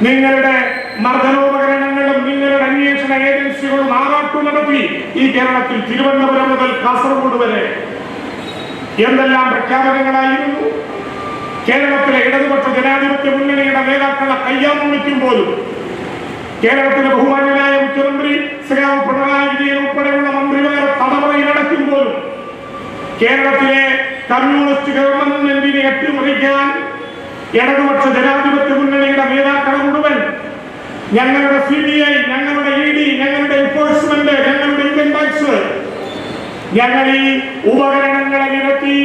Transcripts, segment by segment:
നിങ്ങളുടെ മർദ്ദനോപകരണങ്ങളും നിങ്ങളുടെ അന്വേഷണ ഏജൻസികളും ആറാട്ടു നടത്തി ഈ കേരളത്തിൽ തിരുവനന്തപുരം മുതൽ കാസർഗോഡ് വരെ എന്തെല്ലാം പ്രഖ്യാപനങ്ങളായിരുന്നു. കേരളത്തിലെ ഇടതുപക്ഷ ജനാധിപത്യ മുന്നണിയുടെ നേതാക്കളെ കയ്യാമം വയ്ക്കുമ്പോഴും കേരളത്തിലെ ബഹുമാന്യനായ മുഖ്യമന്ത്രി ശ്രീ പിണറായി വിജയൻ ഉൾപ്പെടെയുള്ള മന്ത്രിമാരെ തടവറയിലടയ്ക്കുമ്പോഴും കേരളത്തിലെ കമ്മ്യൂണിസ്റ്റ് ഗവൺമെന്റിനെ അട്ടിമറിക്കാൻ ഇടതുപക്ഷ ജനാധിപത്യ മുന്നണിയുടെ നേതാക്കളെ മുഴുവൻ ഞങ്ങളുടെ CBI, ഞങ്ങളുടെ ED, ഞങ്ങളുടെ എൻഫോഴ്സ്മെന്റ്, ഞങ്ങളുടെ ഇൻകം ടാക്സ്, ഞങ്ങൾ ഈ ഉപകരണങ്ങളെ നിരത്തി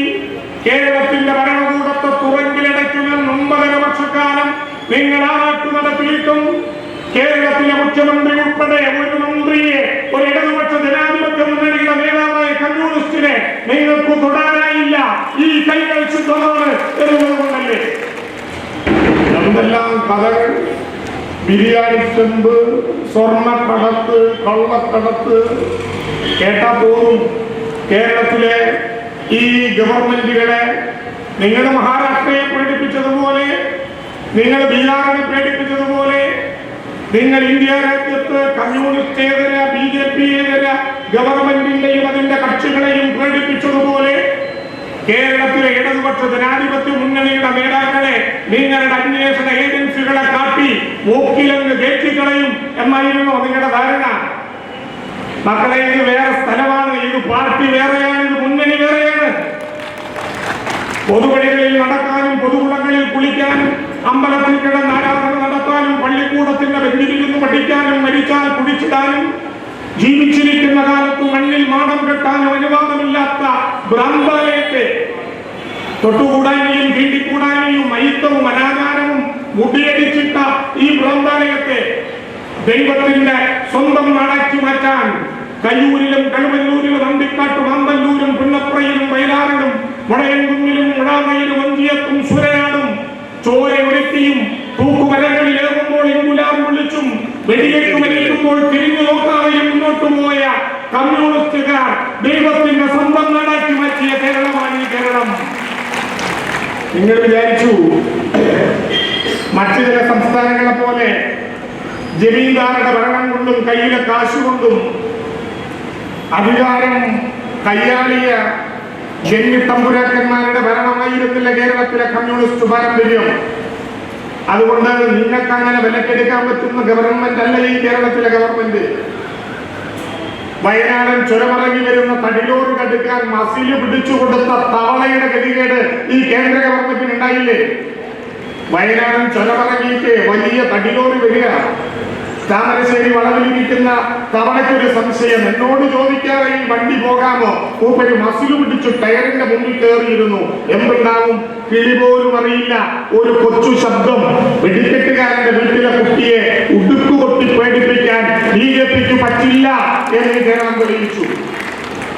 കേരളത്തിന്റെ ഭരണകൂടത്തെ തുറങ്കിലടയ്ക്കുന്ന 9.5 വർഷക്കാലം നിങ്ങൾ ആറാട്ടു നടത്തിയിട്ടും കേരളത്തിലെ മുഖ്യമന്ത്രി ഉൾപ്പെടെ ഒരു മന്ത്രിയെ, ഒരു ഇടതുപക്ഷ ജനാധിപത്യ മുന്നണിയുടെ നേതാവായ കമ്മ്യൂണിസ്റ്റിനെ നിങ്ങൾക്ക് തൊടാനായില്ല. ഈ കൈകൾ ശുദ്ധമാണ് എന്നുള്ളതുകൊണ്ടല്ലേ? എന്തെല്ലാം കഥകൾ! ബിരിയാണി ചെമ്പ്, സ്വർണ്ണക്കടത്ത്, കള്ളക്കടത്ത് കേട്ടാ തോന്നും. കേരളത്തിലെ ഈ ഗവൺമെന്റുകളെ നിങ്ങൾ മഹാരാഷ്ട്രയെ പ്രേരിപ്പിച്ചതുപോലെ, നിങ്ങൾ ബീഹാറിനെ പ്രേരിപ്പിച്ചതുപോലെ, നിങ്ങൾ ഇന്ത്യ രാജ്യത്ത് കമ്മ്യൂണിസ്റ്റേതര BJP ഗവൺമെന്റിന്റെയും അതിന്റെ കക്ഷികളെയും പ്രേരിപ്പിച്ചതുപോലെ കേരളത്തിലെ ഇടതുപക്ഷ ജനാധിപത്യ മുന്നണിയുടെ നേതാക്കളെ നിങ്ങളുടെ അന്വേഷണ ഏജൻസികളെ കാട്ടി മൂക്കിലങ്ങ് കയറ്റിക്കളയും എന്നായിരുന്നു നിങ്ങളുടെ ധാരണ. മക്കളെ, ഇത് വേറെ സ്ഥലമാണ്, ഇത് പാർട്ടി വേറെയാണ്, ഇത് മുന്നണി വേറെയാണ്. പൊതുവഴികളിൽ നടക്കാനും പൊതുകുളങ്ങളിൽ കുളിക്കാനും അമ്പലത്തിൽ കിടന്ന് ആരാധന നടത്താനും പള്ളിക്കൂടത്തിന്റെ ബെഞ്ചിലിരുന്ന് പഠിക്കാനും മരിച്ചാൽ കുടിച്ചിടാനും ജീവിച്ചിരിക്കുന്ന കാലത്ത് മണ്ണിൽ മാടം കെട്ടാനും അനുവാദമില്ലാത്ത ഭ്രാന്താലയത്തെ തൊട്ടുകൂടായ്മയും തീണ്ടിക്കൂടായ്മയും മയിത്തവും അനാചാരവും മുടിയടിച്ചിട്ട ഈ ഭ്രാന്താലയത്തെ ദൈവത്തിന്റെ സ്വന്തം നാടാക്കി മാറ്റാൻ കയ്യൂരിലും കഴുവല്ലൂരിലും അന്തിക്കാട്ടും ആമ്പല്ലൂരും പുന്നപ്രയിലും വയലാറിലും മുടയൻകുന്നിലും മുഴാമയിലും വഞ്ചിയത്തും സുരനാടും ചോര ഒരുത്തിയും തൂക്കുമരങ്ങളിൽ ഏറുമ്പോൾ ഇൻകുലാം വിളിച്ചും വെടിയേറ്റുമരിക്കുമ്പോൾ തിരിഞ്ഞു നോക്കാതെയും മുന്നോട്ടു പോയ കമ്മ്യൂണിസ്റ്റുകാർ ദൈവത്തിന്റെ സ്വന്തം നാടാക്കി മാറ്റിയ കേരളമാണ് ഈ കേരളം. നിങ്ങൾ വിചാരിച്ചു മറ്റു ചില സംസ്ഥാനങ്ങളെ പോലെ ജമീന്ദാരുടെ ഭരണം കൊണ്ടും കയ്യിലെ കാശുകൊണ്ടും അധികാരം കയ്യാളിയ ജന്മിത്തമ്പുരാക്കന്മാരുടെ ഭരണമായിരുന്നില്ല കേരളത്തിലെ കമ്മ്യൂണിസ്റ്റ് പാരമ്പര്യം. അതുകൊണ്ട് നിങ്ങൾക്ക് അങ്ങനെ വിലക്കെടുക്കാൻ പറ്റുന്ന ഗവൺമെന്റ് അല്ല ഈ കേരളത്തിലെ ഗവൺമെന്റ്. വയനാടൻ ചുരമിറങ്ങി വരുന്ന തടിലോറി കടുക്കാൻ മസില് പിടിച്ചു കൊടുത്ത തവളയുടെ ഗതികേട് ഈ കേന്ദ്ര ഗവൺമെന്റിന് ഉണ്ടായില്ലേ? വയനാടൻ ചുരമിറങ്ങിയിട്ട് വലിയ തടിലോറി വരിക, താമരശ്ശേരി വളവിലിരിക്കുന്ന തവണയ്ക്കൊരു സംശയം, എന്നോട് ചോദിക്കാതെ ഈ വണ്ടി പോകാമോ? മൂപ്പര് മസില് പിടിച്ചു ടയറിന്റെ മുന്നിൽ കയറിയിരുന്നു. എന്തുണ്ടാവും? കിളി പോലും അറിയില്ല. ഒരു കൊച്ചു ശബ്ദം. വെടിക്കെട്ടുകാരന്റെ വീട്ടിലെ കുട്ടിയെ ഉടുക്കുകൊട്ടി പേടിപ്പിക്കാൻ BJPക്ക് പറ്റില്ല എന്ന് കേരളം